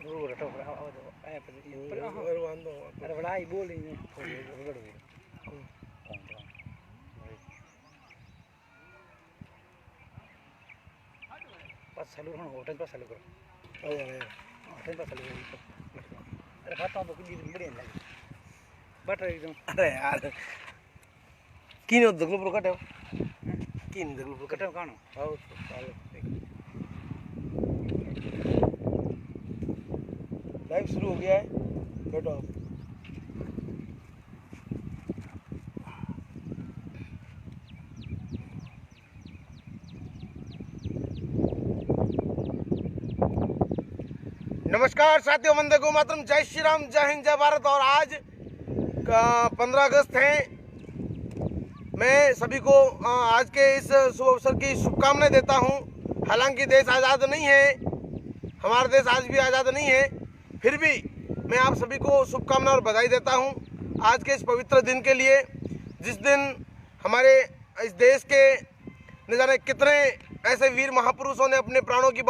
अरे बड़ा ही बोल रही है बस चालू करो होटल पर चालू करो होटल पर चालू करो अरे बात तो कितनी बढ़िया लगी बट एकदम अरे यार किन दगलो प्रो कटे किन दगलो प्रो कटे कानो आओ लाइव शुरू हो गया है बैठो आप नमस्कार साथियों, वंदे गो मातरम, जय श्री राम, जय हिंद, जय भारत। और आज 15 अगस्त है। मैं सभी को आज के इस शुभ अवसर की शुभकामनाएं देता हूं। हालांकि देश आज़ाद नहीं है, हमारा देश आज भी आज़ाद नहीं है, फिर भी मैं आप सभी को शुभकामनाएं और बधाई देता हूं आज के इस पवित्र दिन के लिए, जिस दिन हमारे इस देश के न जाने कितने ऐसे वीर महापुरुषों ने अपने प्राणों की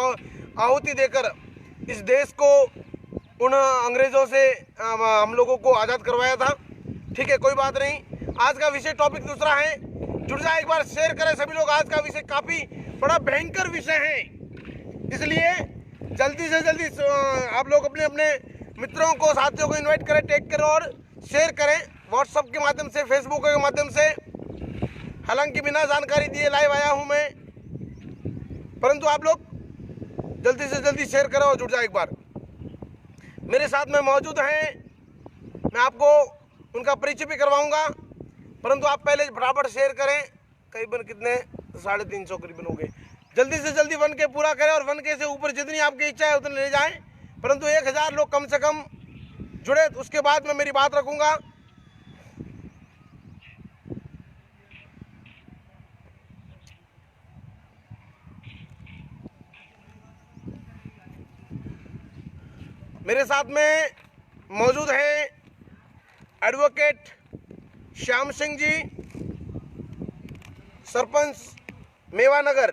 आहुति देकर इस देश को उन अंग्रेज़ों से हम लोगों को आज़ाद करवाया था। ठीक है, कोई बात नहीं। आज का विषय टॉपिक दूसरा है। जुड़ जाए, एक बार शेयर करें सभी लोग। आज का विषय काफ़ी बड़ा भयंकर विषय है, इसलिए जल्दी से जल्दी आप लोग अपने अपने मित्रों को, साथियों को इनवाइट करें, टैग करें और शेयर करें व्हाट्सएप के माध्यम से, फेसबुक के माध्यम से। हालांकि बिना जानकारी दिए लाइव आया हूँ मैं, परंतु आप लोग जल्दी से जल्दी शेयर करो और जुड़ जाए। एक बार मेरे साथ में मौजूद हैं, मैं आपको उनका परिचय भी करवाऊंगा, परंतु आप पहले फटाफट शेयर करें। करीबन कितने 350 करीबन हो गए। जल्दी से जल्दी 1K पूरा करें और 1K से ऊपर जितनी आपकी इच्छा है उतने ले जाएं, परंतु 1000 लोग कम से कम जुड़े, उसके बाद मैं मेरी बात रखूंगा। मेरे साथ में मौजूद हैं एडवोकेट श्याम सिंह जी, सरपंच मेवानगर।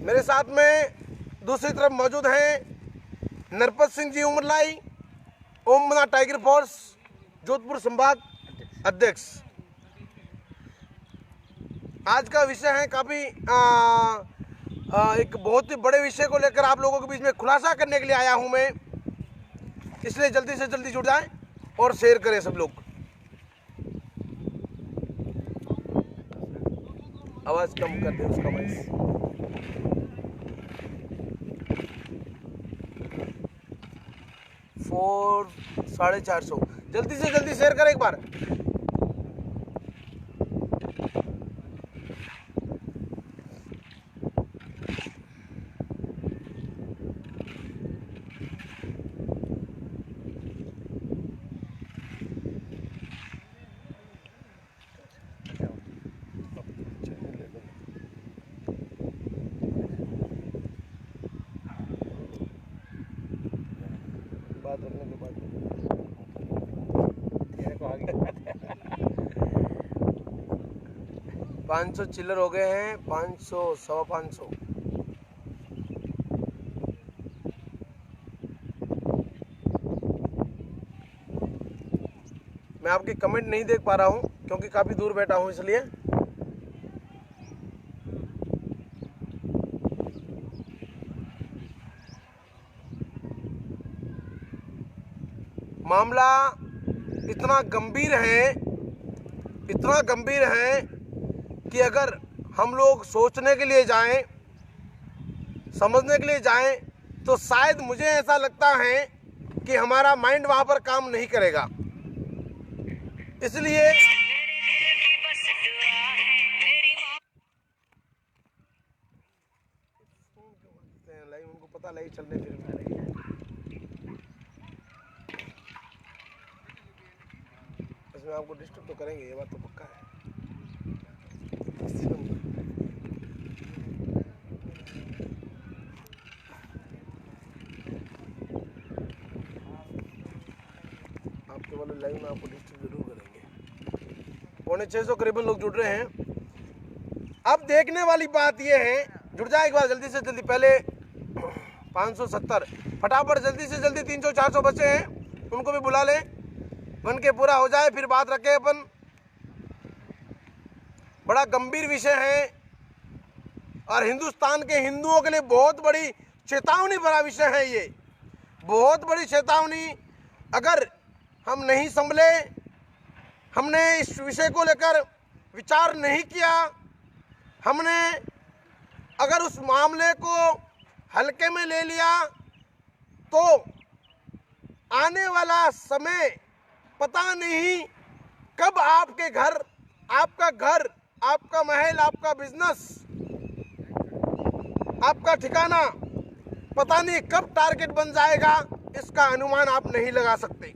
मेरे साथ में दूसरी तरफ मौजूद हैं नरपत सिंह जी उमरलाई, ओमना टाइगर फोर्स जोधपुर संभाग अध्यक्ष। आज का विषय है काफ़ी एक बहुत ही बड़े विषय को लेकर आप लोगों के बीच में खुलासा करने के लिए आया हूं मैं, इसलिए जल्दी से जल्दी जुड़ जाएं और शेयर करें सब लोग। आवाज कम कर दे उसका वॉइस। फोर 450 जल्दी से जल्दी शेयर करें एक बार। बात करने के बाद 500 चिल्लर हो गए हैं, 500 550। मैं आपके कमेंट नहीं देख पा रहा हूं क्योंकि काफी दूर बैठा हूं, इसलिए मामला इतना गंभीर है, इतना गंभीर है कि अगर हम लोग सोचने के लिए जाएं, समझने के लिए जाएं, तो शायद मुझे ऐसा लगता है कि हमारा माइंड वहां पर काम नहीं करेगा। इसलिए लाइव उनको पता लाइव चलने फिर में रही है। इसमें आपको डिस्टर्ब तो करेंगे, ये बात तो पक्का है। आपके वाले लाइव में आपको डिस्टर्ब जरूर करेंगे। 650 करीबन लोग जुड़ रहे हैं। अब देखने वाली बात यह है जुड़ जाए एक बार जल्दी से जल्दी। पहले 570 फटाफट जल्दी से जल्दी। 300-400 बच्चे हैं, उनको भी बुला ले, बन के पूरा हो जाए, फिर बात रखे अपन। बड़ा गंभीर विषय है और हिंदुस्तान के हिंदुओं के लिए बहुत बड़ी चेतावनी भरा विषय है ये, बहुत बड़ी चेतावनी। अगर हम नहीं संभले, हमने इस विषय को लेकर विचार नहीं किया, हमने अगर उस मामले को हल्के में ले लिया, तो आने वाला समय पता नहीं कब आपके घर, आपका महल, आपका बिजनेस, आपका ठिकाना पता नहीं कब टारगेट बन जाएगा, इसका अनुमान आप नहीं लगा सकते।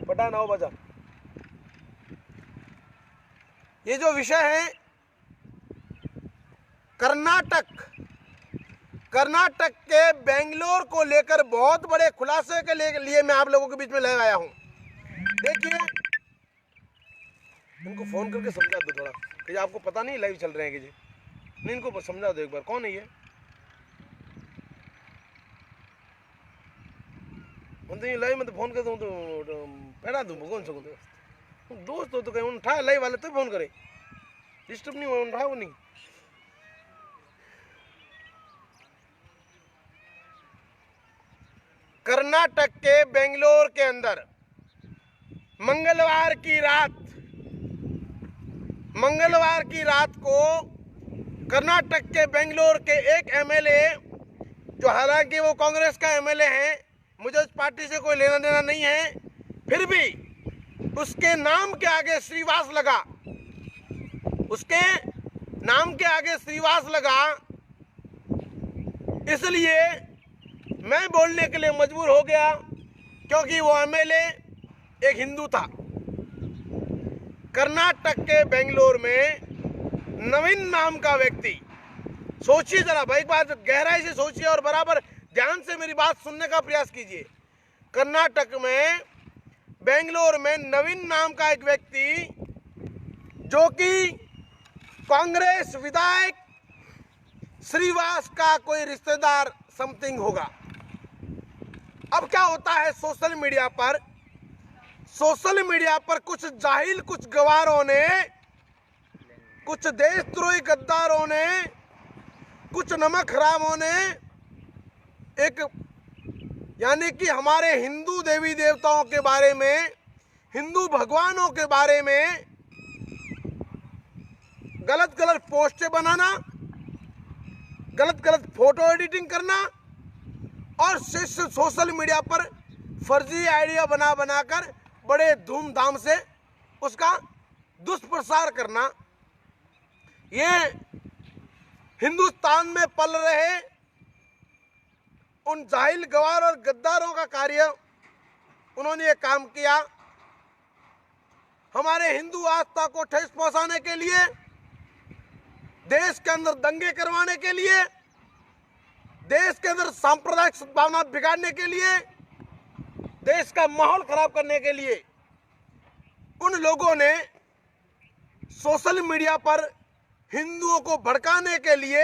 बटा 9 बजा। ये जो विषय है कर्नाटक के बेंगलोर को लेकर बहुत बड़े खुलासे के लिए मैं आप लोगों के बीच में ले आया हूं। देखिए, इनको फोन करके समझा दो थोड़ा कि आपको पता नहीं लाइव चल रहे हैं कि जी नहीं, इनको समझा दो एक बार। कौन है ये? लाइव में तो फोन कर दूँ तो पैरा दूँ कौन सकूँ तो दोस्त हो तो कहीं उठा, लाइव वाले तो फोन करे, डिस्टर्ब नहीं हो, उठा वो नहीं। कर्नाटक के बेंगलोर के अंदर मंगलवार की रात को कर्नाटक के बेंगलोर के एक एमएलए, जो हालांकि वो कांग्रेस का एमएलए है, मुझे उस पार्टी से कोई लेना देना नहीं है, फिर भी उसके नाम के आगे श्रीवास लगा, उसके नाम के आगे श्रीवास लगा, इसलिए मैं बोलने के लिए मजबूर हो गया, क्योंकि वो एमएलए एक हिंदू था। कर्नाटक के बेंगलोर में नवीन नाम का व्यक्ति, सोचिए जरा भाई, एक बार गहराई से सोचिए और बराबर ध्यान से मेरी बात सुनने का प्रयास कीजिए। कर्नाटक में बेंगलोर में नवीन नाम का एक व्यक्ति, जो कि कांग्रेस विधायक श्रीवास का कोई रिश्तेदार समथिंग होगा। अब क्या होता है, सोशल मीडिया पर कुछ जाहिल, कुछ गवारों ने, कुछ देशद्रोही गद्दारों ने, कुछ नमक हरामों ने एक, यानी कि हमारे हिंदू देवी देवताओं के बारे में, हिंदू भगवानों के बारे में गलत गलत पोस्टें बनाना, गलत गलत फोटो एडिटिंग करना और सोशल मीडिया पर फर्जी आइडिया बनाकर बड़े धूमधाम से उसका दुष्प्रचार करना, ये हिंदुस्तान में पल रहे उन जाहिल गवार और गद्दारों का कार्य उन्होंने ये काम किया। हमारे हिंदू आस्था को ठेस पहुंचाने के लिए, देश के अंदर दंगे करवाने के लिए, देश के अंदर सांप्रदायिक सद्भावना बिगाड़ने के लिए, देश का माहौल खराब करने के लिए उन लोगों ने सोशल मीडिया पर हिंदुओं को भड़काने के लिए,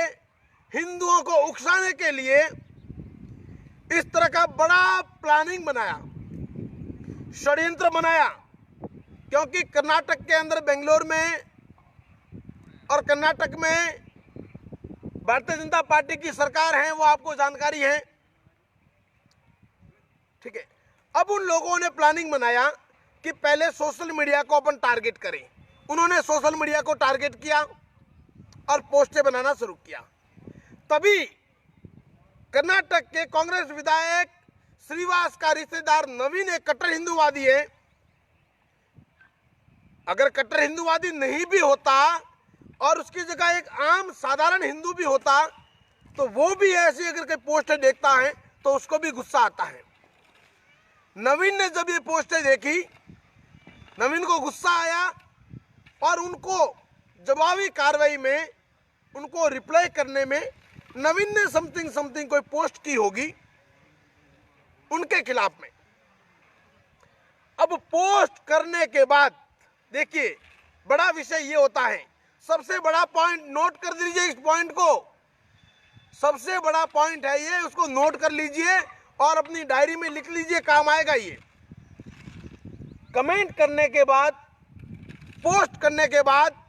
हिंदुओं को उकसाने के लिए इस तरह का बड़ा प्लानिंग बनाया, षड्यंत्र बनाया। क्योंकि कर्नाटक के अंदर, बेंगलोर में और कर्नाटक में भारतीय जनता पार्टी की सरकार है, वो आपको जानकारी है, ठीक है। अब उन लोगों ने प्लानिंग बनाया कि पहले सोशल मीडिया को अपन टारगेट करें। उन्होंने सोशल मीडिया को टारगेट किया और पोस्टें बनाना शुरू किया। तभी कर्नाटक के कांग्रेस विधायक श्रीवास का रिश्तेदार नवीन एक कट्टर हिंदूवादी है। अगर कट्टर हिंदूवादी नहीं भी होता और उसकी जगह एक आम साधारण हिंदू भी होता, तो वो भी ऐसी अगर कोई पोस्टें देखता है तो उसको भी गुस्सा आता है। नवीन ने जब ये पोस्टें देखी, नवीन को गुस्सा आया और उनको जवाबी कार्रवाई में, उनको रिप्लाई करने में नवीन ने समथिंग कोई पोस्ट की होगी उनके खिलाफ में। अब पोस्ट करने के बाद देखिए बड़ा विषय ये होता है, सबसे बड़ा पॉइंट नोट कर लीजिए, इस पॉइंट को, सबसे बड़ा पॉइंट है ये, उसको नोट कर लीजिए और अपनी डायरी में लिख लीजिए, काम आएगा ये। कमेंट करने के बाद, पोस्ट करने के बाद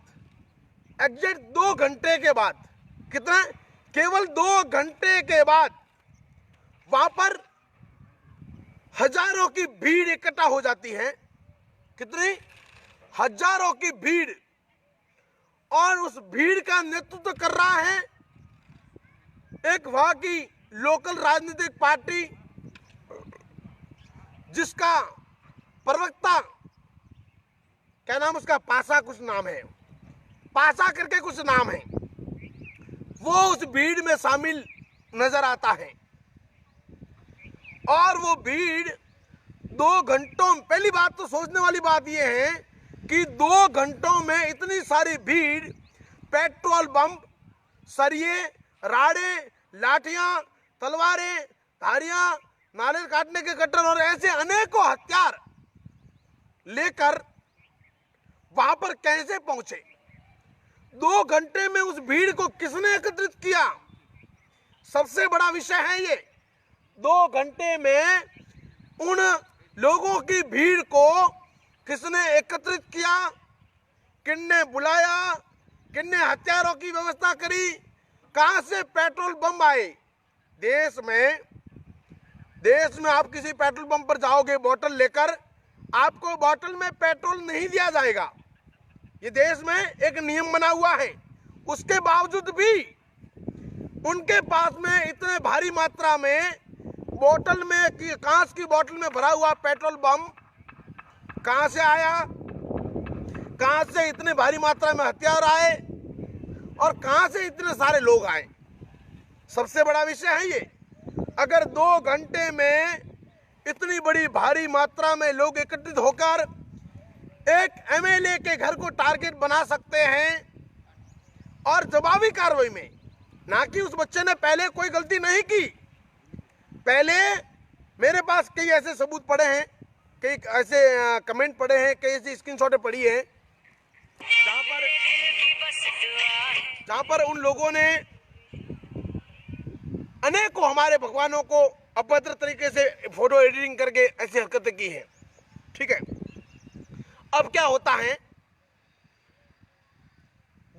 एग्जैक्ट 2 घंटे के बाद, कितना, केवल 2 घंटे के बाद वहां पर हजारों की भीड़ इकट्ठा हो जाती है। कितनी? हजारों की भीड़। और उस भीड़ का नेतृत्व कर रहा है एक वहां की लोकल राजनीतिक पार्टी, जिसका प्रवक्ता, क्या नाम उसका, पासा कुछ नाम है, पासा करके कुछ नाम है, वो उस भीड़ में शामिल नजर आता है। और वो भीड़ 2 घंटों, पहली बात तो सोचने वाली बात ये है कि 2 घंटों में इतनी सारी भीड़, पेट्रोल बम, सरिये, राड़े, लाठियां, तलवारें, धारियां, नारियल काटने के कट्टर और ऐसे अनेकों हथियार लेकर वहां पर कैसे पहुंचे? 2 घंटे में उस भीड़ को किसने एकत्रित किया? सबसे बड़ा विषय है ये। 2 घंटे में उन लोगों की भीड़ को किसने एकत्रित किया, किसने बुलाया, किसने हथियारों की व्यवस्था करी, कहां से पेट्रोल बम आए? देश में आप किसी पेट्रोल पंप पर जाओगे बोतल लेकर, आपको बोतल में पेट्रोल नहीं दिया जाएगा। ये देश में एक नियम बना हुआ है। उसके बावजूद भी उनके पास में इतने भारी मात्रा में बोतल में, कांच की बोतल में भरा हुआ पेट्रोल बम कहां से आया, कहां से इतने भारी मात्रा में हथियार आए और कहां से इतने सारे लोग आए? सबसे बड़ा विषय है ये। अगर 2 घंटे में इतनी बड़ी भारी मात्रा में लोग एकत्रित होकर एक एमएलए के घर को टारगेट बना सकते हैं और जवाबी कार्रवाई में, ना कि उस बच्चे ने पहले कोई गलती नहीं की, पहले मेरे पास कई ऐसे सबूत पड़े हैं, कई ऐसे कमेंट पड़े हैं, कई ऐसी स्क्रीनशॉटें पड़ी हैं जहां पर उन लोगों ने अनेकों हमारे भगवानों को अभद्र तरीके से फोटो एडिटिंग करके ऐसी हरकतें की हैं। ठीक है, अब क्या होता है,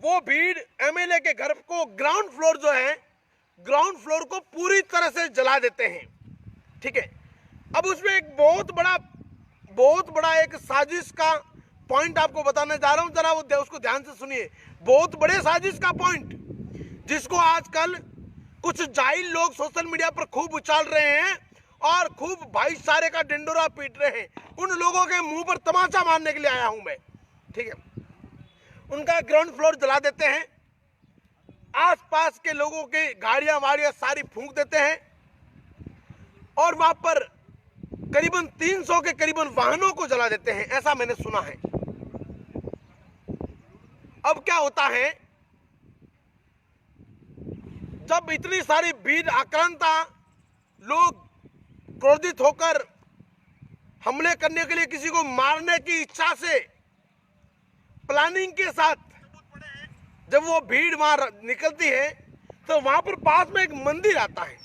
वो भीड़ एमएलए के घर को, ग्राउंड फ्लोर जो है, ग्राउंड फ्लोर को पूरी तरह से जला देते हैं। ठीक है, अब उसमें एक बहुत बड़ा एक साजिश का पॉइंट आपको बताने जा रहा हूं, जरा वो उसको ध्यान से सुनिए। बहुत बड़े साजिश का पॉइंट, जिसको आजकल कुछ जाहिल लोग सोशल मीडिया पर खूब उछाल रहे हैं और खूब भाईचारे का डिंडोरा पीट रहे हैं। उन लोगों के मुंह पर तमाचा मारने के लिए आया हूं मैं। ठीक है, उनका ग्राउंड फ्लोर जला देते हैं, आसपास के लोगों की गाड़ियां वाड़ियां सारी फूंक देते हैं और वहां पर करीबन 300 के करीबन वाहनों को जला देते हैं, ऐसा मैंने सुना है। अब क्या होता है, जब इतनी सारी भीड़, आक्रांता लोग क्रोधित होकर हमले करने के लिए, किसी को मारने की इच्छा से, प्लानिंग के साथ जब वो भीड़ वहां निकलती है, तो वहां पर पास में एक मंदिर आता है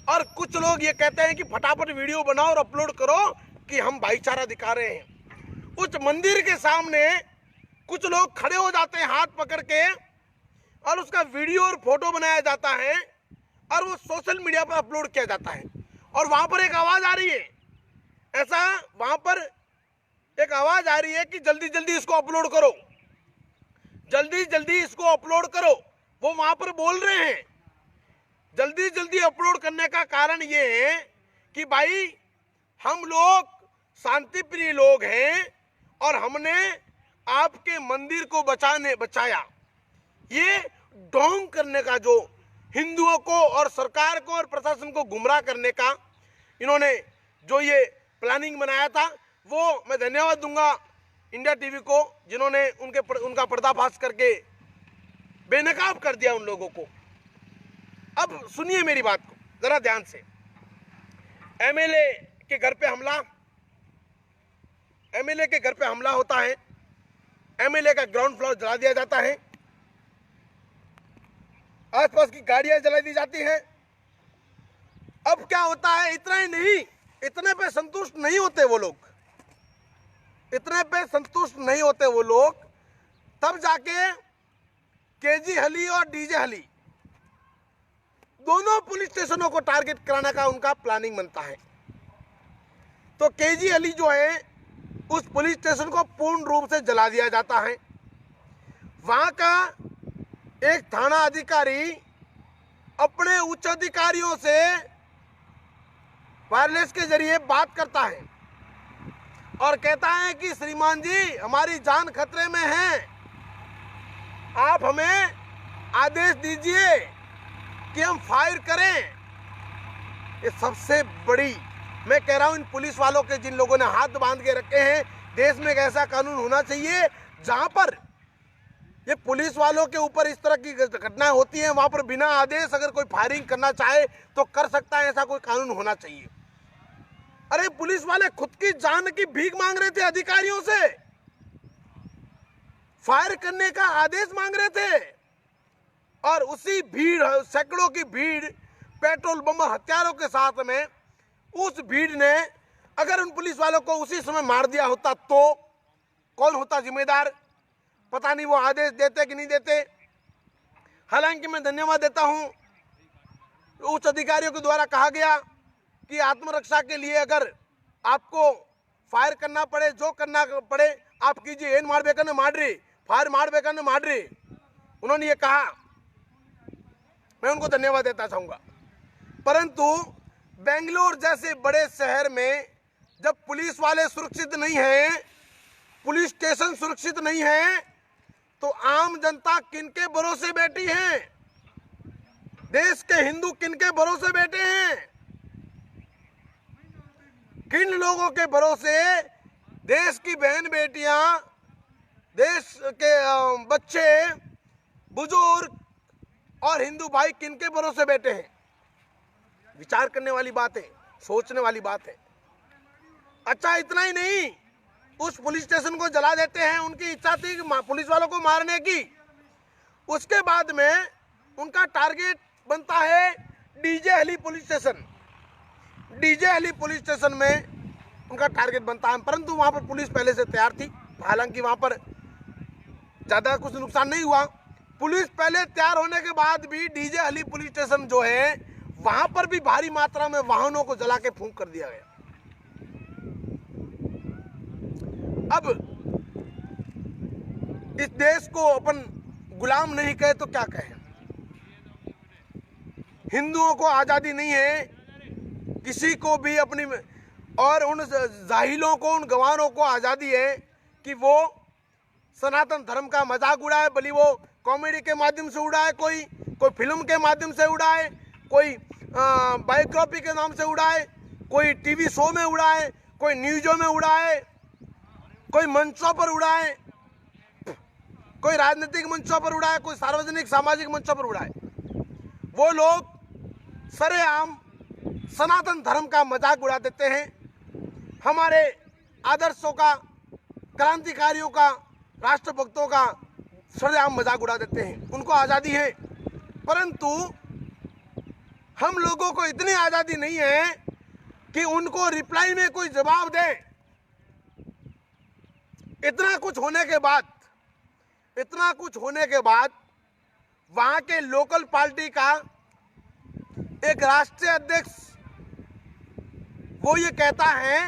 और कुछ लोग ये कहते हैं कि फटाफट वीडियो बनाओ और अपलोड करो कि हम भाईचारा दिखा रहे हैं। उस मंदिर के सामने कुछ लोग खड़े हो जाते हैं हाथ पकड़ के और उसका वीडियो और फोटो बनाया जाता है और वो सोशल मीडिया पर अपलोड किया जाता है। और वहां पर एक आवाज आ रही है, ऐसा वहां पर एक आवाज आ रही है कि जल्दी जल्दी इसको अपलोड करो, जल्दी जल्दी इसको अपलोड करो। वो वहां पर बोल रहे हैं। जल्दी जल्दी अपलोड करने का कारण ये है कि भाई हम लोग शांतिप्रिय लोग हैं और हमने आपके मंदिर को बचाया। ये ढोंग करने का, जो हिंदुओं को और सरकार को और प्रशासन को गुमराह करने का इन्होंने जो ये प्लानिंग बनाया था, वो मैं धन्यवाद दूंगा इंडिया टीवी को, जिन्होंने उनका पर्दाफाश करके बेनकाब कर दिया उन लोगों को। अब सुनिए मेरी बात को जरा ध्यान से। एमएलए के घर पे हमला, एमएलए के घर पे हमला होता है, एमएलए का ग्राउंड फ्लोर जला दिया जाता है, आसपास की गाड़ियां जला दी जाती हैं। अब क्या होता है, इतना ही नहीं, इतने पे संतुष्ट नहीं होते वो लोग, इतने पे संतुष्ट नहीं होते वो लोग, तब जाके केजी हली और डीजे हली दोनों पुलिस स्टेशनों को टारगेट कराने का उनका प्लानिंग बनता है। तो केजी हली जो है उस पुलिस स्टेशन को पूर्ण रूप से जला दिया जाता है। वहां का एक थाना अधिकारी अपने उच्च अधिकारियों से वायरलेस के जरिए बात करता है और कहता है कि श्रीमान जी, हमारी जान खतरे में है, आप हमें आदेश दीजिए कि हम फायर करें। ये सबसे बड़ी, मैं कह रहा हूं, इन पुलिस वालों के, जिन लोगों ने हाथ बांध के रखे हैं, देश में एक ऐसा कानून होना चाहिए जहां पर ये पुलिस वालों के ऊपर इस तरह की घटनाएं होती हैं, वहां पर बिना आदेश अगर कोई फायरिंग करना चाहे तो कर सकता है, ऐसा कोई कानून होना चाहिए। अरे पुलिस वाले खुद की जान की भीख मांग रहे थे अधिकारियों से, फायर करने का आदेश मांग रहे थे, और उसी भीड़, सैकड़ों की भीड़ पेट्रोल बम हथियारों के साथ में, उस भीड़ ने अगर उन पुलिस वालों को उसी समय मार दिया होता तो कौन होता जिम्मेदार? पता नहीं वो आदेश देते कि नहीं देते। हालांकि मैं धन्यवाद देता हूं उच्च अधिकारियों के द्वारा कहा गया कि आत्मरक्षा के लिए अगर आपको फायर करना पड़े, जो करना पड़े आप कीजिए, ಏನ್ ಮಾಡಬೇಕನ್ನ ಮಾಡ್ರಿ, फायर ಮಾಡಬೇಕನ್ನ ಮಾಡ್ರಿ, उन्होंने ये कहा। मैं उनको धन्यवाद देता चाहूंगा। परंतु बेंगलोर जैसे बड़े शहर में जब पुलिस वाले सुरक्षित नहीं हैं, पुलिस स्टेशन सुरक्षित नहीं है, तो आम जनता किनके भरोसे बैठी है? देश के हिंदू किनके भरोसे बैठे हैं? किन लोगों के भरोसे देश की बहन बेटियां, देश के बच्चे, बुजुर्ग और हिंदू भाई किनके भरोसे बैठे हैं? विचार करने वाली बात है, सोचने वाली बात है। अच्छा, इतना ही नहीं, उस पुलिस स्टेशन को जला देते हैं, उनकी इच्छा थी कि पुलिस वालों को मारने की। उसके बाद में उनका टारगेट बनता है डीजे हली पुलिस स्टेशन। डीजे हली पुलिस स्टेशन में उनका टारगेट बनता है, परंतु वहां पर पुलिस पहले से तैयार थी। हालांकि वहां पर ज्यादा कुछ नुकसान नहीं हुआ। पुलिस पहले तैयार होने के बाद भी डीजे हली पुलिस स्टेशन जो है वहां पर भी भारी मात्रा में वाहनों को जला के फूंक कर दिया गया। अब इस देश को अपन गुलाम नहीं कहे तो क्या कहें? हिंदुओं को आजादी नहीं है, किसी को भी अपनी, और उन जाहिलों को, उन गंवारों को आजादी है कि वो सनातन धर्म का मजाक उड़ाए, भले वो कॉमेडी के माध्यम से उड़ाए, कोई फिल्म के माध्यम से उड़ाए, कोई बायोग्राफी के नाम से उड़ाए, कोई टीवी शो में उड़ाए, कोई न्यूज़ों में उड़ाए, कोई मंचों पर उड़ाए, कोई राजनीतिक मंचों पर उड़ाए, कोई सार्वजनिक सामाजिक मंचों पर उड़ाए। वो लोग सरेआम सनातन धर्म का मजाक उड़ा देते हैं, हमारे आदर्शों का, क्रांतिकारियों का, राष्ट्रभक्तों का सरेआम मजाक उड़ा देते हैं। उनको आज़ादी है, परंतु हम लोगों को इतनी आज़ादी नहीं है कि उनको रिप्लाई में कोई जवाब दे। इतना कुछ होने के बाद वहां के लोकल पार्टी का एक राष्ट्रीय अध्यक्ष वो ये कहता है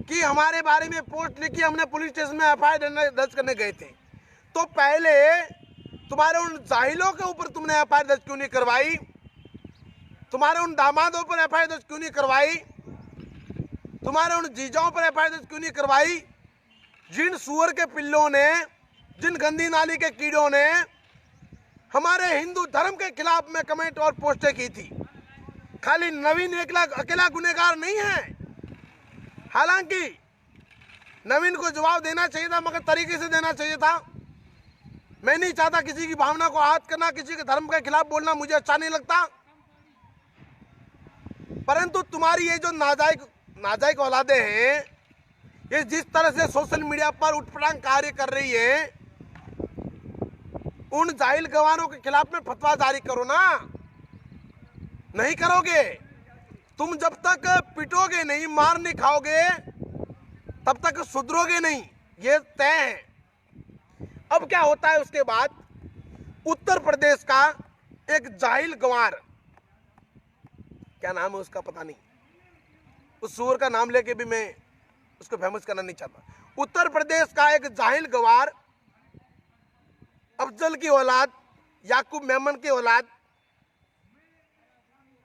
कि हमारे बारे में पोस्ट लिखी, हमने पुलिस स्टेशन में एफआईआर दर्ज करने गए थे। तो पहले तुम्हारे उन जाहिलों के ऊपर तुमने एफआईआर दर्ज क्यों नहीं करवाई? तुम्हारे उन दामादों पर एफआईआर दर्ज क्यों नहीं करवाई? तुम्हारे उन जीजाओं पर एफआईआर दर्ज क्यों नहीं करवाई? जिन सुअर के पिल्लों ने, जिन गंदी नाली के कीड़ों ने हमारे हिंदू धर्म के खिलाफ में कमेंट और पोस्टें की थी। खाली नवीन अकेला गुनहगार नहीं है। हालांकि नवीन को जवाब देना चाहिए था, मगर तरीके से देना चाहिए था। मैं नहीं चाहता किसी की भावना को आहत करना, किसी के धर्म के खिलाफ बोलना मुझे अच्छा नहीं लगता। परंतु तुम्हारी ये जो नाजायक औलादे हैं, ये जिस तरह से सोशल मीडिया पर उठपटांग कार्य कर रही है, उन जाहिल गवारों के खिलाफ में फतवा जारी करो ना। नहीं करोगे, तुम जब तक पिटोगे नहीं, मार नहीं खाओगे, तब तक सुधरोगे नहीं, ये तय है। अब क्या होता है उसके बाद, उत्तर प्रदेश का एक जाहिल गंवार, क्या नाम है उसका पता नहीं, उस सूअर का नाम लेके भी मैं उसको फेमस करना नहीं चाहता। उत्तर प्रदेश का एक जाहिल गंवार, अफजल की औलाद, याकूब मेमन की औलाद,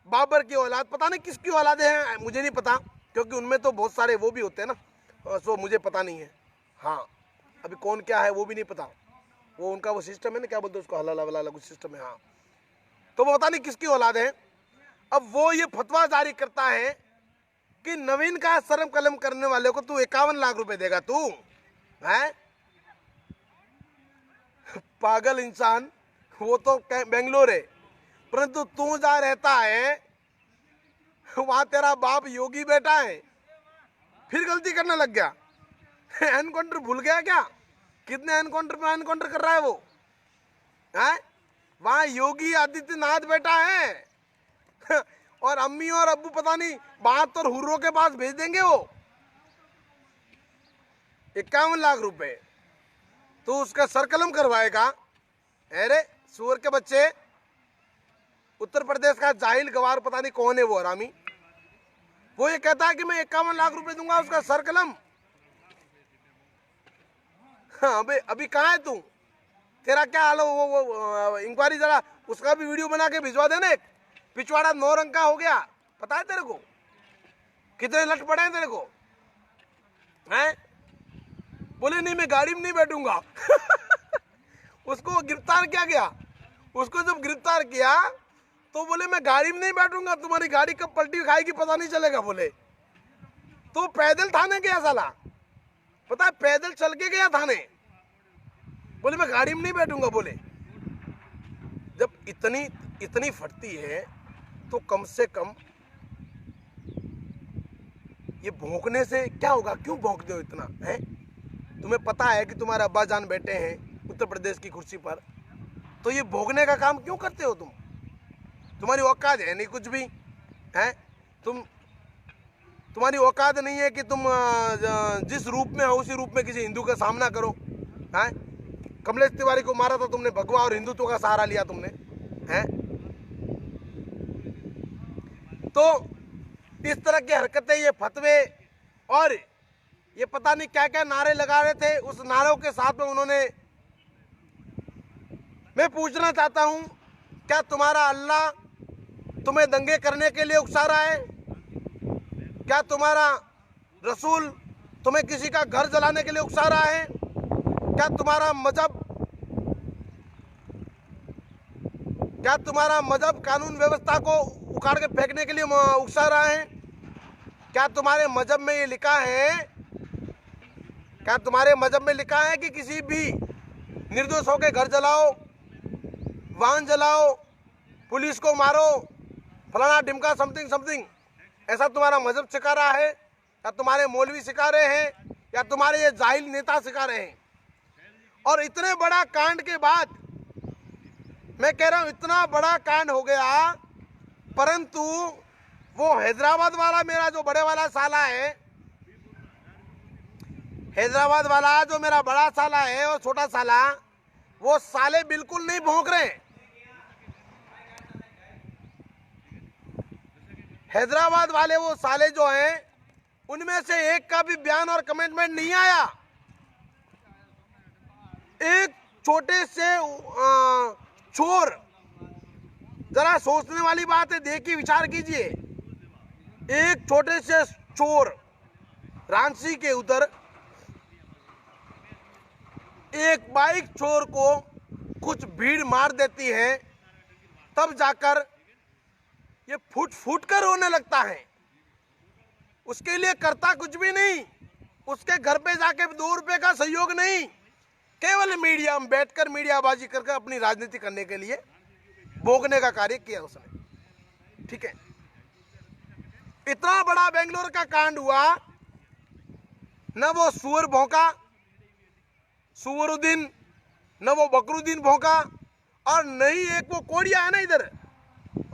बाबर की औलाद, पता नहीं किसकी औलादे हैं, मुझे नहीं पता, क्योंकि उनमें तो बहुत सारे वो भी होते हैं ना, सो मुझे पता नहीं है। हाँ, अभी कौन क्या है वो भी नहीं पता, वो उनका वो सिस्टम है ना, क्या बोलते हैं उसको, हलाला वलाला कुछ सिस्टम है। हाँ, तो वो पता नहीं किसकी औलाद है। अब वो ये फतवा जारी करता है कि नवीन का शर्म कलम करने वाले को तू 51 लाख रुपए देगा, तू है पागल इंसान। वो तो बेंगलोर है, परंतु तू जहाँ रहता है वहां तेरा बाप योगी बैठा है, फिर गलती करने लग गया। एनकाउंटर भूल गया क्या? कितने एनकाउंटर पे एनकाउंटर कर रहा है वो, है? वहां योगी आदित्यनाथ बैठा है और अम्मी और अब्बू पता नहीं 72 हुर्रों के पास भेज देंगे वो 51 लाख रुपए, तो उसका सरकलम करवाएगा। अरे सूअर के बच्चे, उत्तर प्रदेश का जाहिल गवार, पता नहीं कौन है वो हरामी, वो ये कहता है कि मैं 51 लाख रुपए दूंगा उसका सरकलम। हाँ अभी कहाँ है तू, तेरा क्या हाल है? वो इंक्वायरी जरा उसका भी वीडियो बना के भिजवा देना। एक पिछवाड़ा 9 रंग का हो गया, पता है तेरे को कितने लट पड़े हैं तेरे को, हैं? बोले नहीं मैं गाड़ी में नहीं बैठूंगा उसको गिरफ्तार किया गया, उसको जब गिरफ्तार किया तो बोले मैं गाड़ी में नहीं बैठूंगा, तुम्हारी गाड़ी कब पलटी खाएगी पता नहीं चलेगा। बोले तो पैदल थाने गया साला, पता है पैदल चल के गया थाने, बोले मैं गाड़ी में नहीं बैठूंगा। बोले जब इतनी फटती है तो कम से कम ये भौंकने से क्या होगा? क्यों भौंकते हो इतना, है? तुम्हें पता है कि तुम्हारे अब्बा जान बैठे हैं उत्तर प्रदेश की कुर्सी पर, तो ये भौंकने का काम क्यों करते हो तुम? तुम्हारी औकात है नहीं कुछ भी, है? तुम्हारी औकात नहीं है कि तुम जिस रूप में हो उसी रूप में किसी हिंदू का सामना करो, है? कमलेश तिवारी को मारा था तुमने, भगवा और हिंदुत्व का सहारा लिया तुमने, है? तो इस तरह की हरकतें, ये फतवे और ये पता नहीं क्या क्या नारे लगा रहे थे, उस नारों के साथ में उन्होंने, मैं पूछना चाहता हूं, क्या तुम्हारा अल्लाह तुम्हें दंगे करने के लिए उकसा रहा है? क्या तुम्हारा रसूल तुम्हें किसी का घर जलाने के लिए उकसा रहा है? क्या तुम्हारा मजहब कानून व्यवस्था को उखाड़ के फेंकने के लिए उकसा रहा है? क्या तुम्हारे मजहब में ये लिखा है, क्या तुम्हारे मजहब में लिखा है कि किसी भी निर्दोषों के घर जलाओ, वाहन जलाओ, पुलिस को मारो, फलाना ढिमका समथिंग समथिंग, ऐसा तुम्हारा मजहब सिखा रहा है? या तुम्हारे मौलवी सिखा रहे हैं, या तुम्हारे ये जाहिल नेता सिखा रहे हैं? और इतने बड़ा कांड के बाद, मैं कह रहा हूं इतना बड़ा कांड हो गया, परंतु वो हैदराबाद वाला, मेरा जो बड़े वाला साला है, हैदराबाद वाला जो मेरा बड़ा साला है और छोटा साला, वो साले बिल्कुल नहीं भौंक रहे। हैदराबाद वाले वो साले जो हैं, उनमें से एक का भी बयान और कमिटमेंट नहीं आया। एक छोटे से चोर, जरा सोचने वाली बात है, देखिए विचार कीजिए, एक छोटे से चोर रांची के उधर एक बाइक चोर को कुछ भीड़ मार देती है, तब जाकर ये फूट कर रोने लगता है। उसके लिए करता कुछ भी नहीं, उसके घर पे जाके 2 रुपए का सहयोग नहीं, केवल मीडिया में बैठकर मीडियाबाजी करके अपनी राजनीति करने के लिए भोगने का कार्य किया उसने, ठीक है? इतना बड़ा बेंगलोर का कांड हुआ, न वो सुअर भौंका सुअरुद्दीन, न वो बकरुद्दीन भौंका, और नहीं एक वो कोड़िया है ना, इधर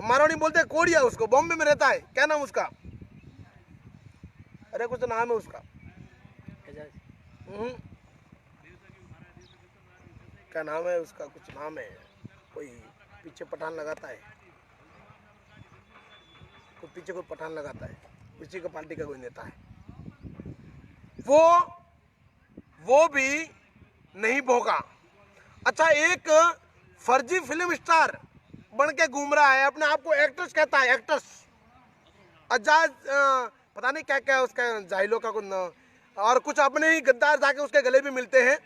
मारवाड़ी बोलते हैं कोड़िया, उसको बॉम्बे में रहता है, क्या नाम उसका, अरे कुछ नाम है उसका, क्या नाम है उसका, कुछ नाम है, कोई पीछे पठान लगाता है, कोई पीछे कोई पठान लगाता है, उसी का पार्टी का कोई नेता है, वो भी नहीं भोगा। अच्छा, एक फर्जी फिल्म स्टार बन के घूम रहा है, अपने आप को एक्ट्रेस कहता है, एक्ट्रेस अजाज, पता नहीं क्या क्या उसका जाहिलों का कुछ, और कुछ अपने ही गद्दार जाके उसके गले भी मिलते हैं।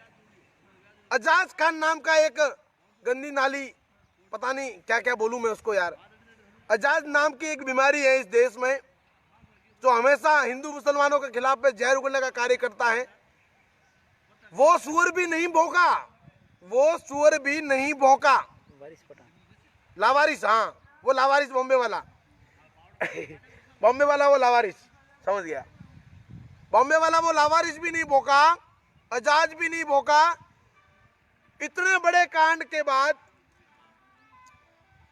अजाज खान नाम का एक गंदी नाली, पता नहीं क्या क्या बोलूं मैं उसको यार, अजाज नाम की एक बीमारी है इस देश में, जो हमेशा हिंदू मुसलमानों के खिलाफ में जहर उगलने का कार्य करता है। वो सुअर भी नहीं भौंका, वो सुअर भी नहीं भौंका। लावारिस, हाँ वो लावारिस, बॉम्बे वाला बॉम्बे वाला वो लावारिस, समझ गया, बॉम्बे वाला वो लावारिस भी नहीं भौंका, अजाज भी नहीं भौंका। इतने बड़े कांड के बाद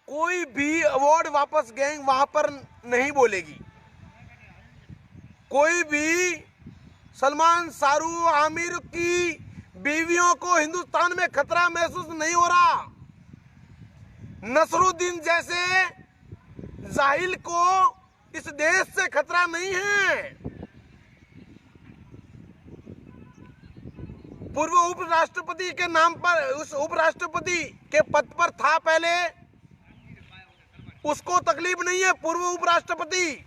कोई भी अवार्ड वापस गैंग वहां पर नहीं बोलेगी, कोई भी सलमान, शाहरुख, आमिर की बीवियों को हिंदुस्तान में खतरा महसूस नहीं हो रहा। नसरुद्दीन जैसे जाहिल को इस देश से खतरा नहीं है। पूर्व उपराष्ट्रपति के नाम पर, उस उपराष्ट्रपति के पद पर था पहले, उसको तकलीफ नहीं है। पूर्व उपराष्ट्रपति,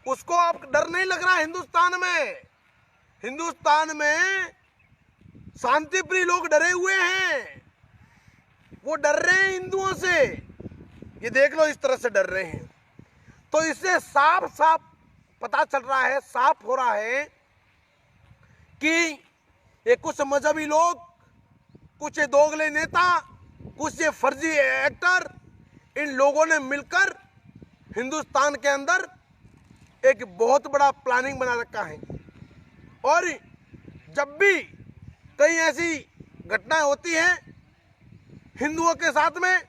उसको अब डर नहीं लग रहा। हिंदुस्तान में शांति प्रिय लोग डरे हुए हैं, वो डर रहे हैं हिंदुओं से, ये देख लो इस तरह से डर रहे हैं। तो इससे साफ साफ पता चल रहा है, साफ हो रहा है कि ये कुछ मजहबी लोग, कुछ ये दोगले नेता, कुछ ये फर्जी एक्टर, इन लोगों ने मिलकर हिंदुस्तान के अंदर एक बहुत बड़ा प्लानिंग बना रखा है। और जब भी कहीं ऐसी घटनाएं होती हैं हिंदुओं के साथ में,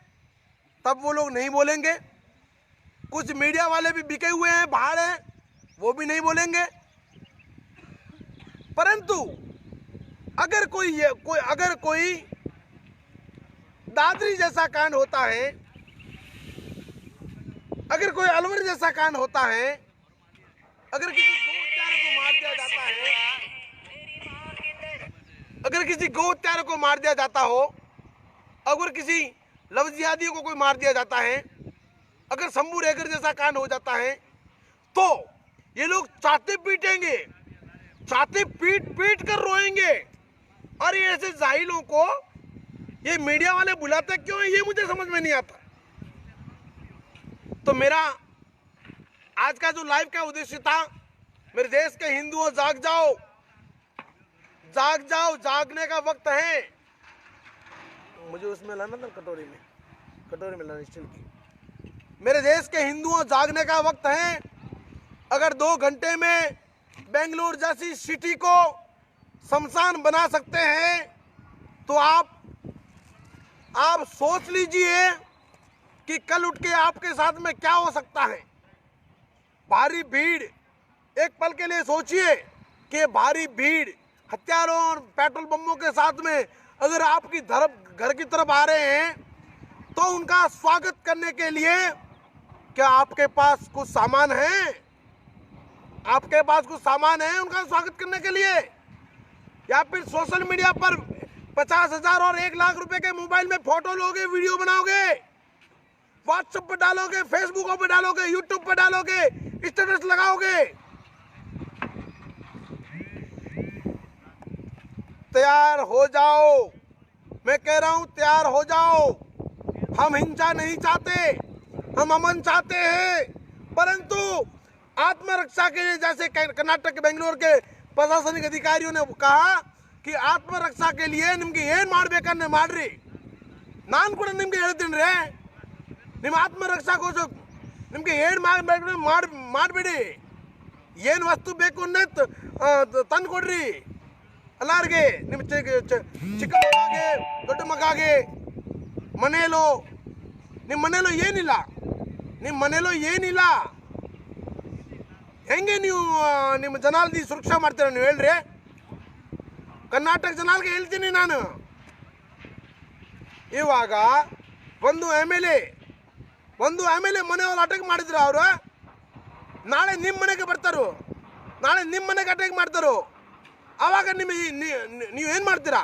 तब वो लोग नहीं बोलेंगे। कुछ मीडिया वाले भी बिके हुए हैं, बाहर हैं, वो भी नहीं बोलेंगे। परंतु अगर कोई दादरी जैसा कांड होता है, अगर कोई अलवर जैसा कांड होता है, अगर किसी गौ हत्यारे को मार दिया जाता है, अगर किसी गौ हत्यारे को मार दिया जाता हो, अगर किसी लव जिहादी को कोई मार दिया जाता है, अगर शंभू रेगर जैसा कांड हो जाता है, तो ये लोग छाती पीटेंगे, छाती पीट पीट कर रोएंगे। और ये ऐसे जाहिलों को ये मीडिया वाले बुलाते क्यों है, ये मुझे समझ में नहीं आता। तो मेरा आज का जो लाइव का उद्देश्य था, मेरे देश के हिंदुओं, जाग जाओ, जाग जाओ, जागने का वक्त है। मुझे उसमें लाना था, कटोरी में लाना स्टील की। मेरे देश के हिंदुओं, जागने का वक्त है। अगर 2 घंटे में बेंगलुरु जैसी सिटी को शमशान बना सकते हैं, तो आप सोच लीजिए कि कल उठ के आपके साथ में क्या हो सकता है। भारी भीड़, एक पल के लिए सोचिए कि भारी भीड़ हथियारों और पेट्रोल बमों के साथ में अगर आपकी घर की तरफ आ रहे हैं, तो उनका स्वागत करने के लिए क्या आपके पास कुछ सामान है? आपके पास कुछ सामान है उनका स्वागत करने के लिए? या फिर सोशल मीडिया पर 50,000 और 1 लाख रुपए के मोबाइल में फोटो लोगे, वीडियो बनाओगे, व्हाट्सएप पर डालोगे, फेसबुक पर डालोगे, यूट्यूब पर डालोगे, स्टेटस लगाओगे? तैयार हो जाओ, मैं कह रहा हूं, तैयार हो जाओ। हम हिंसा नहीं चाहते, हम अमन चाहते हैं। परंतु आत्मरक्षा के लिए, जैसे कर्नाटक के बेंगलुरु के प्रशासनिक अधिकारियों ने कहा कि आत्मरक्षा के लिए निम्गे ಏನ್ ಮಾಡಬೇಕನ್ನ ಮಾಡ್ರಿ, ನಾನು ಕೂಡ ನಿಮ್ಗೆ ಹೇಳ್ತೀನಿ ರೀ, ನಿಮ್ಮ ಆತ್ಮರಕ್ಷಾಗೋಸ್ಕರ ನಿಮಗೆ ಏನು ಮಾಡಬೇಡಿ. ಏನು ವಸ್ತು ಬೇಕು ಅನ್ನೋದು ತಂದು ಕೊಡ್ರಿ ಎಲ್ಲರಿಗೆ. ನಿಮ್ಮ ಚಿಕ್ಕ ಮಗಾಗೆ ದೊಡ್ಡ ಮಗಾಗೆ ಮನೆಯಲ್ಲೂ ನಿಮ್ಮ ಮನೆಯಲ್ಲೂ ಏನಿಲ್ಲ, ನಿಮ್ಮ ಮನೆಯಲ್ಲೂ ಏನಿಲ್ಲ, ಹೆಂಗೆ ನೀವು ನಿಮ್ಮ ಜನಾಲ್ದಿ ಸುರಕ್ಷಾ ಮಾಡ್ತೀರ ನೀವು ಹೇಳ್ರಿ? ಕರ್ನಾಟಕ ಜನಾಲ್ಗೆ ಹೇಳ್ತೀನಿ ನಾನು. ಇವಾಗ ಒಂದು ಎಮ್ ಎಲ್ ಎ ಮನೆಯವ್ರು ಅಟ್ಯಾಕ್ ಮಾಡಿದ್ರು ಅವರು, ನಾಳೆ ನಿಮ್ಮ ಮನೆಗೆ ಬರ್ತಾರೋ, ನಾಳೆ ನಿಮ್ಮ ಮನೆಗೆ ಅಟ್ಯಾಕ್ ಮಾಡ್ತಾರೋ, ಆವಾಗ ನೀವು ಏನು ಮಾಡ್ತೀರಾ?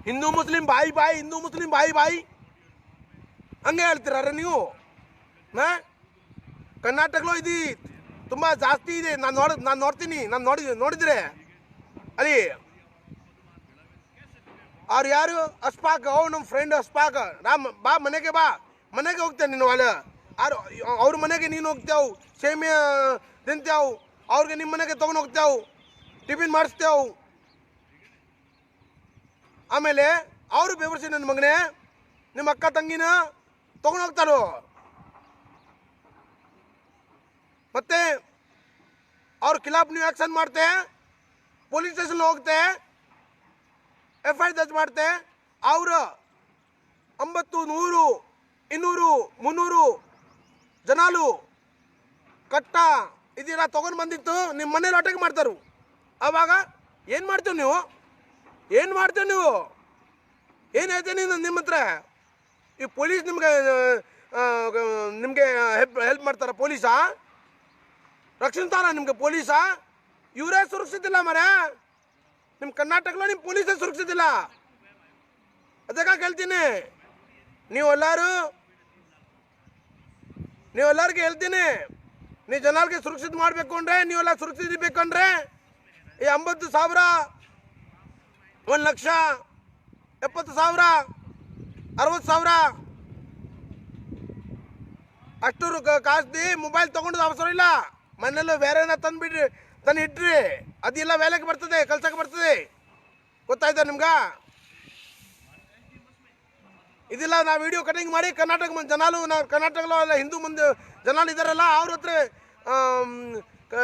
ಹಿಂದೂ ಮುಸ್ಲಿಂ ಬಾಯಿ ಬಾಯಿ, ಹಿಂದೂ ಮುಸ್ಲಿಂ ಬಾಯಿ ಬಾಯಿ ಹಂಗೆ ಹೇಳ್ತೀರ ನೀವು? ಕರ್ನಾಟಕలో ಇದು ತುಂಬ ಜಾಸ್ತಿ ಇದೆ. ನಾನು ನೋಡ್ತೀನಿ, ನೋಡಿದ್ರೆ ಅಲ್ಲಿ ಅವ್ರು ಯಾರು ಅಸ್ಪಾಕ್, ನಮ್ಮ ಫ್ರೆಂಡ್ ಅಸ್ಪಾಕ್, ಬಾ ಮನೆಗೆ ಹೋಗ್ತೇನೆ ನೀನು. ಅವ್ರ ಮನೆಗೆ ನೀನು ಹೋಗ್ತೇವು, ಸೇಮಿಯಾ ತಿಂತೇವು, ಅವ್ರಿಗೆ ನಿಮ್ಮ ಮನೆಗೆ ತೊಗೊಂಡು ಹೋಗ್ತೇವು, ಟಿಫಿನ್ ಮಾಡಿಸ್ತೇವು. ಆಮೇಲೆ ಅವರು ಬೆವರ್ಸಿ ನನ್ನ ಮಗನೇ ನಿಮ್ಮ ಅಕ್ಕ ತಂಗಿನ ತೊಗೊಂಡು ಹೋಗ್ತಾರೋ. ಮತ್ತೆ ಅವ್ರ ಖಿಲಾಫ್ ನೀವು ಆ್ಯಕ್ಷನ್ ಮಾಡ್ತೆ, ಪೊಲೀಸ್ ಸ್ಟೇಷನ್ ಹೋಗ್ತೆ, FIR ದರ್ಜ್ ಮಾಡ್ತೆ. ಅವರು 50, 100, 200, 300 ಜನಾಲು ಕಟ್ಟ ಇದೆಲ್ಲ ತೊಗೊಂಡು ಬಂದಿತ್ತು ನಿಮ್ಮ ಮನೇಲಿ ಅಟ್ಯಾಕ್ ಮಾಡ್ತಾರು. ಆವಾಗ ಏನು ಮಾಡ್ತೀವಿ ನೀವು? ಏನು ಹೇಳ್ತೇನೆ ನಿಮ್ಮ ಹತ್ರ? ಈ ಪೊಲೀಸ್ ನಿಮಗೆ ಹೆಲ್ಪ್ ಮಾಡ್ತಾರ? ಪೊಲೀಸಾ ರಕ್ಷಿಸ್ತಾರ ನಿಮಗೆ? ಪೊಲೀಸಾ? ಇವರೇ ಸುರಕ್ಷಿತ ಇಲ್ಲ ಮರ. ನಿಮ್ಮ ಕರ್ನಾಟಕలో ನಿಮ್ಮ ಪೊಲೀಸೇ ಸುರಕ್ಷಿತ ಇಲ್ಲ. ಅದಕ್ಕೆ ಹೇಳ್ತೀನಿ, ನೀವೆಲ್ಲರಿಗೆ ಹೇಳ್ತೀನಿ, ನೀವು ಜನರಿಗೆ ಸುರಕ್ಷಿತ ಮಾಡಬೇಕು ಅಂದರೆ, ನೀವೆಲ್ಲ ಸುರಕ್ಷಿತ ಇರಬೇಕಂದ್ರೆ ಈ 50,000, 1,70,000, 60,000 ಅಷ್ಟು ಕಾಸ್ದಿ ಮೊಬೈಲ್ ತೊಗೊಂಡು ಅವಸರ ಇಲ್ಲ. ಮನೆಯಲ್ಲೂ ಬೇರೆನ ತಂದು ಇಟ್ರಿ, ಅದೆಲ್ಲ ವೇಲೆಗೆ ಬರ್ತದೆ, ಕಲ್ಸಕ್ಕೆ ಬರ್ತದೆ. ಗೊತ್ತಾಯ್ತಾ ನಿಮ್ಗೆ? ಇದಿಲ್ಲ ನಾವು ವಿಡಿಯೋ ಕಟಿಂಗ್ ಮಾಡಿ ಕರ್ನಾಟಕ ಜನಾಲು, ನಾವು ಕರ್ನಾಟಕలో ಎಲ್ಲ ಹಿಂದೂ ಮಂದಿ ಜನಾಲು ಇದ್ದಾರಲ್ಲ ಅವ್ರ ಹತ್ರ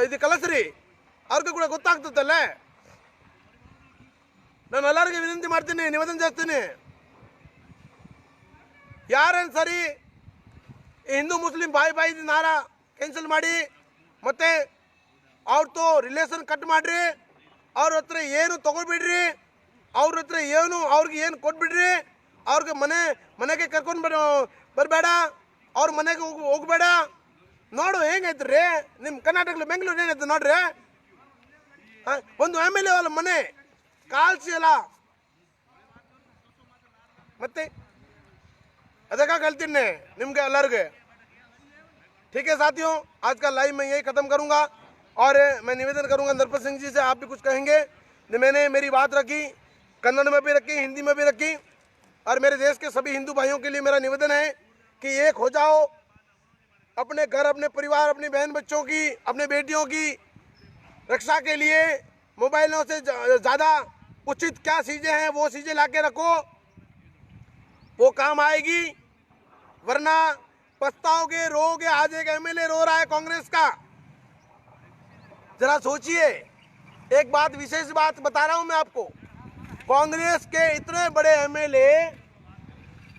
ಇದು ಕಲಿಸ್ರಿ, ಅವ್ರಿಗೂ ಕೂಡ ಗೊತ್ತಾಗ್ತದಲ್ಲ. ನಾನು ಎಲ್ಲರಿಗೂ ವಿನಂತಿ ಮಾಡ್ತೀನಿ, ನಿವೇದನೆ చేಸ್ತೀನಿ, ಯಾರೇನು ಸರಿ ಈ ಹಿಂದೂ ಮುಸ್ಲಿಂ ಬಾಯಿ ನಾರ ಕ್ಯಾನ್ಸಲ್ ಮಾಡಿ, ಮತ್ತು ಅವ್ರದ್ದು ರಿಲೇಷನ್ ಕಟ್ ಮಾಡಿರಿ, ಅವ್ರ ಹತ್ರ ಏನು ತೊಗೊಳ್ಬಿಡ್ರಿ, ಅವ್ರ ಹತ್ರ ಅವ್ರಿಗೆ ಏನು ಕೊಟ್ಬಿಡ್ರಿ, ಅವ್ರಿಗೆ ಮನೆಗೆ ಕರ್ಕೊಂಡು ಬರಬೇಡ, ಅವ್ರ ಮನೆಗೆ ಹೋಗಬೇಡ. ನೋಡು ಹೆಂಗೈತ್ರಿ ನಿಮ್ಮ ಕರ್ನಾಟಕದಲ್ಲಿ, ಬೆಂಗಳೂರು ಏನೈತೆ ನೋಡ್ರಿ. ಒಂದು MLA ಅವರ ಮನೆ ಕಾಲ್ಸಿ ಅಲ್ಲ ಮತ್ತೆ. ಅದಕ್ಕೆ ಹೇಳ್ತೀನಿ ನಿಮ್ಗೆ ಎಲ್ಲರಿಗೆ. ठीक है साथियों, आज का लाइव मैं यही ख़त्म करूंगा और मैं निवेदन करूंगा नरपत सिंह जी से, आप भी कुछ कहेंगे? मैंने मेरी बात रखी, कन्नड़ में भी रखी, हिंदी में भी रखी, और मेरे देश के सभी हिंदू भाइयों के लिए मेरा निवेदन है कि एक हो जाओ, अपने घर, अपने परिवार, अपनी बहन बच्चों की, अपने बेटियों की रक्षा के लिए मोबाइलों से ज़्यादा उचित क्या चीज़ें हैं वो चीज़ें ला के रखो, वो काम आएगी. वरना पछताओगे, रोगे. आज एक MLA रो रहा है कांग्रेस का. जरा सोचिए, एक बात, विशेष बात बता रहा हूं मैं आपको. कांग्रेस के इतने बड़े MLA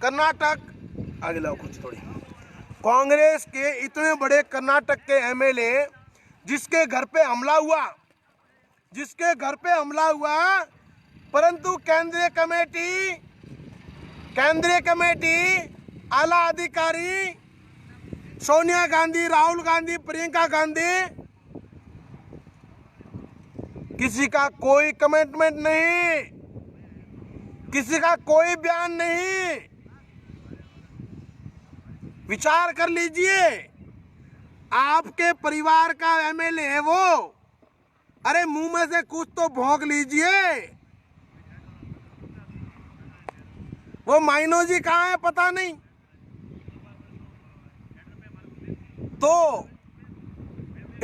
कर्नाटक, आगे लाओ कुछ थोड़ी, कांग्रेस के इतने बड़े कर्नाटक के MLA जिसके घर पे हमला हुआ, परंतु केंद्रीय कमेटी आला अधिकारी सोनिया गांधी, राहुल गांधी, प्रियंका गांधी, किसी का कोई कमिटमेंट नहीं, किसी का कोई बयान नहीं. विचार कर लीजिए, आपके परिवार का MLA है वो. अरे मुंह में से कुछ तो भौंक लीजिए. वो माइनोजी कहाँ है पता नहीं. तो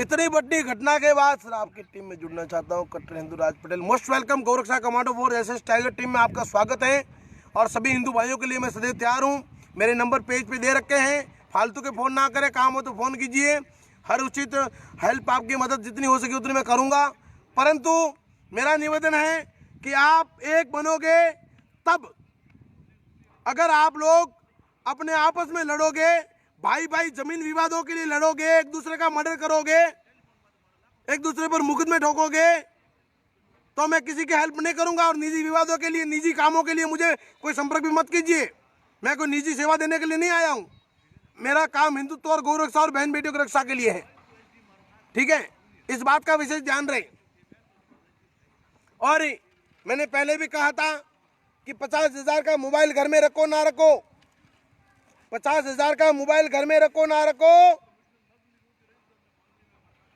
इतनी बड़ी घटना के बाद सर आपकी टीम में जुड़ना चाहता हूँ. कट्टर हिंदू राज पटेल, मोस्ट वेलकम. गौरक्षा commando force SS tiger team में आपका स्वागत है. और सभी हिंदू भाइयों के लिए मैं सदैव तैयार हूँ. मेरे नंबर पेज पे दे रखे हैं, फालतू के फ़ोन ना करें, काम हो तो फ़ोन कीजिए। हर उचित हेल्प, आपकी मदद जितनी हो सके उतनी मैं करूँगा। परंतु मेरा निवेदन है कि आप एक बनोगे तब, अगर आप लोग अपने आपस में लड़ोगे, भाई भाई जमीन विवादों के लिए लड़ोगे, एक दूसरे का मर्डर करोगे, एक दूसरे पर मुकदमे ठोकोगे, तो मैं किसी की हेल्प नहीं करूंगा। और निजी विवादों के लिए, निजी कामों के लिए मुझे कोई संपर्क भी मत कीजिए। मैं कोई निजी सेवा देने के लिए नहीं आया हूँ। मेरा काम हिंदुत्व और गौ रक्षा और बहन बेटियों की रक्षा के लिए है। ठीक है, इस बात का विशेष ध्यान रहे। और मैंने पहले भी कहा था कि 50,000 का मोबाइल घर में रखो ना रखो, 50,000 का मोबाइल घर में रखो ना रखो,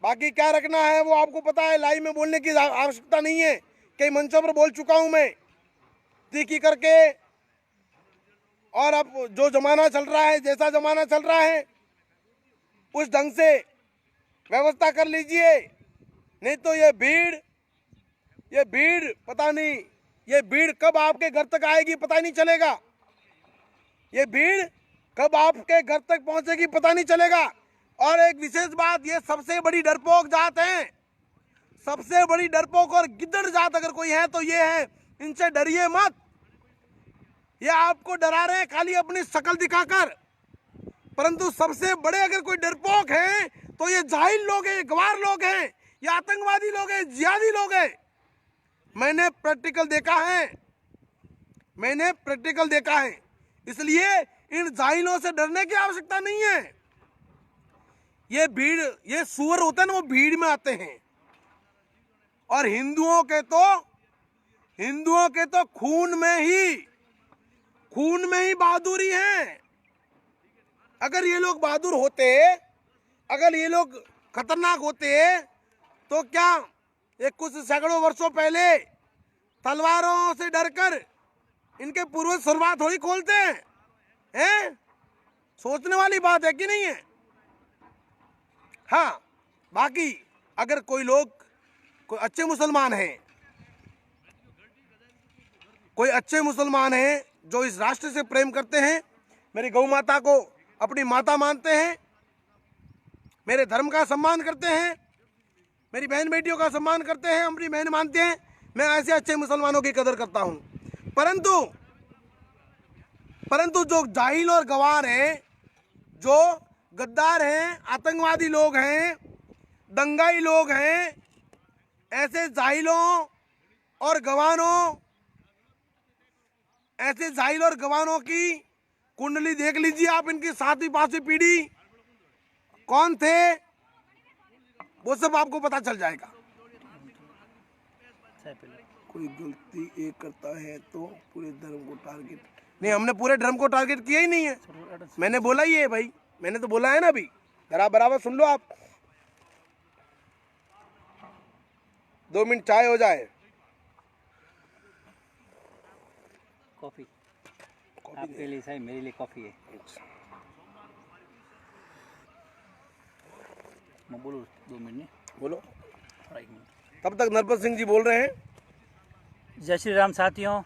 बाकी क्या रखना है वो आपको पता है। लाइव में बोलने की आवश्यकता नहीं है, कई मंचों पर बोल चुका हूं मैं तीखी करके। और अब जो जमाना चल रहा है, जैसा जमाना चल रहा है, उस ढंग से व्यवस्था कर लीजिए, नहीं तो ये भीड़ पता नहीं, ये भीड़ कब आपके घर तक आएगी पता ही नहीं चलेगा। ये भीड़ कब आपके घर तक पहुंचेगी पता नहीं चलेगा। और एक विशेष बात, ये सबसे बड़ी डरपोक जात है, सबसे बड़ी डरपोक और गिद्दड़ जात अगर कोई है तो ये है। इनसे डरिए मत, ये आपको डरा रहे हैं खाली अपनी शक्ल दिखाकर, परंतु सबसे बड़े अगर कोई डरपोक है तो ये जाहिल लोग हैं, गवार लोग हैं, ये आतंकवादी लोग हैं, जिहादी लोग हैं। मैंने प्रैक्टिकल देखा है, इसलिए इन जाहिलों से डरने की आवश्यकता नहीं है। ये भीड़, ये सुअर होते हैं ना, वो भीड़ में आते हैं। और हिंदुओं के तो खून में ही बहादुरी है। अगर ये लोग बहादुर होते, अगर ये लोग खतरनाक होते, तो क्या ये कुछ सैकड़ों वर्षों पहले तलवारों से डरकर इनके पूर्वज शुरुआत थोड़ी खोलते हैं? सोचने वाली बात है कि नहीं है? हाँ, बाकी अगर कोई अच्छे मुसलमान हैं जो इस राष्ट्र से प्रेम करते हैं, मेरी गौ माता को अपनी माता मानते हैं, मेरे धर्म का सम्मान करते हैं, मेरी बहन बेटियों का सम्मान करते हैं, अपनी बहन मानते हैं, मैं ऐसे अच्छे मुसलमानों की कदर करता हूं। परंतु जो जाहिल और गवार हैं, जो गद्दार हैं, आतंकवादी लोग हैं, दंगाई लोग हैं, ऐसे जाहिलों और गवारों की कुंडली देख लीजिए आप। इनकी 7वीं 5वीं पीढ़ी कौन थे वो सब आपको पता चल जाएगा। कोई गलती एक करता है तो पूरे धर्म को टारगेट नहीं, हमने पूरे धर्म को टारगेट किया ही नहीं है। मैंने बोला ही है भाई, मैंने तो बोला है ना अभी, जरा बराबर सुन लो आप। 2 मिनट चाय हो जाए। कॉफी आपके लिए सही, मेरे लिए कॉफी है। मैं बोलूँ 2 मिनट नहीं? बोलो, 1 मिनट। तब तक नरपत सिंह जी बोल रहे हैं। जय श्री राम साथियों,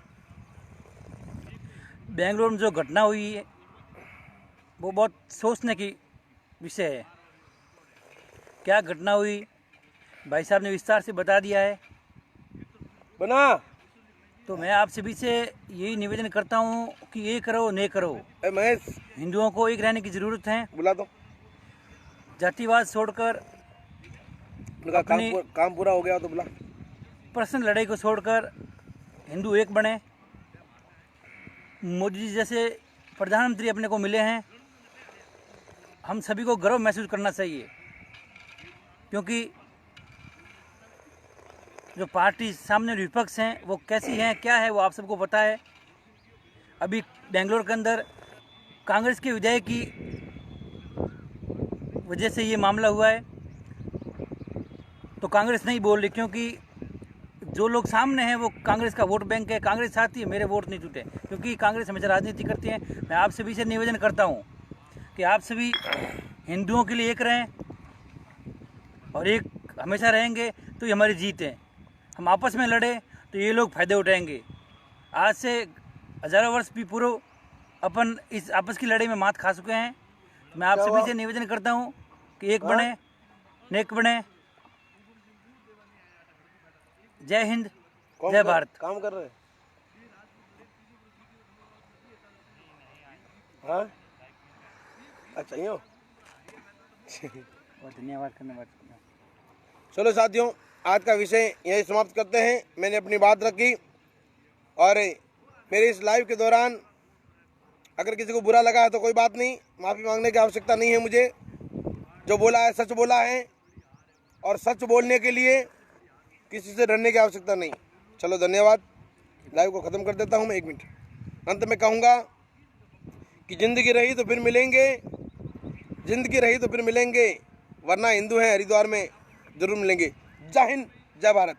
बेंगलुरु में जो घटना हुई है वो बहुत सोचने की विषय है। क्या घटना हुई भाई साहब ने विस्तार से बता दिया है। तो मैं आप सभी से यही निवेदन करता हूँ कि ये करो नहीं करो, हिंदुओं को एक रहने की ज़रूरत है। बुला दो। जातिवाद छोड़कर, काम पूरा हो गया तो बुला। पर्सनल लड़ाई को छोड़कर हिंदू एक बने। मोदी जी जैसे प्रधानमंत्री अपने को मिले हैं, हम सभी को गर्व महसूस करना चाहिए, क्योंकि जो पार्टी सामने विपक्ष हैं वो कैसी हैं, क्या है, वो आप सबको पता है। अभी बेंगलोर के अंदर कांग्रेस के विधायक की वजह से ये मामला हुआ है, तो कांग्रेस नहीं बोल रही, क्योंकि जो लोग सामने हैं वो कांग्रेस का वोट बैंक है, कांग्रेस चाहती है मेरे वोट नहीं टूटे, क्योंकि कांग्रेस हमेशा राजनीति करती है। मैं आप सभी से निवेदन करता हूँ कि आप सभी हिंदुओं के लिए एक रहें, और एक हमेशा रहेंगे तो ये हमारी जीत है। हम आपस में लड़े तो ये लोग फ़ायदे उठाएंगे। आज से हज़ारों वर्ष भी पूर्व अपन इस आपस की लड़ाई में मात खा चुके हैं। तो मैं आप क्या सभी हुआ? से निवेदन करता हूँ कि एक बने, नेक बने। जय हिंद, जय भारत। काम कर रहे हैं। हाँ अच्छा यूँ बहुत धन्यवाद धन्यवाद। चलो साथियों, आज का विषय यही समाप्त करते हैं। मैंने अपनी बात रखी और मेरे इस लाइव के दौरान अगर किसी को बुरा लगा है तो कोई बात नहीं, माफ़ी मांगने की आवश्यकता नहीं है मुझे। जो बोला है सच बोला है और सच बोलने के लिए किसी से डरने की आवश्यकता नहीं। चलो धन्यवाद। लाइव को ख़त्म कर देता हूँ मैं। 1 मिनट। अंत में कहूँगा कि ज़िंदगी रही तो फिर मिलेंगे, ज़िंदगी रही तो फिर मिलेंगे, वरना हिंदू हैं हरिद्वार में ज़रूर मिलेंगे। जय हिंद, जय भारत।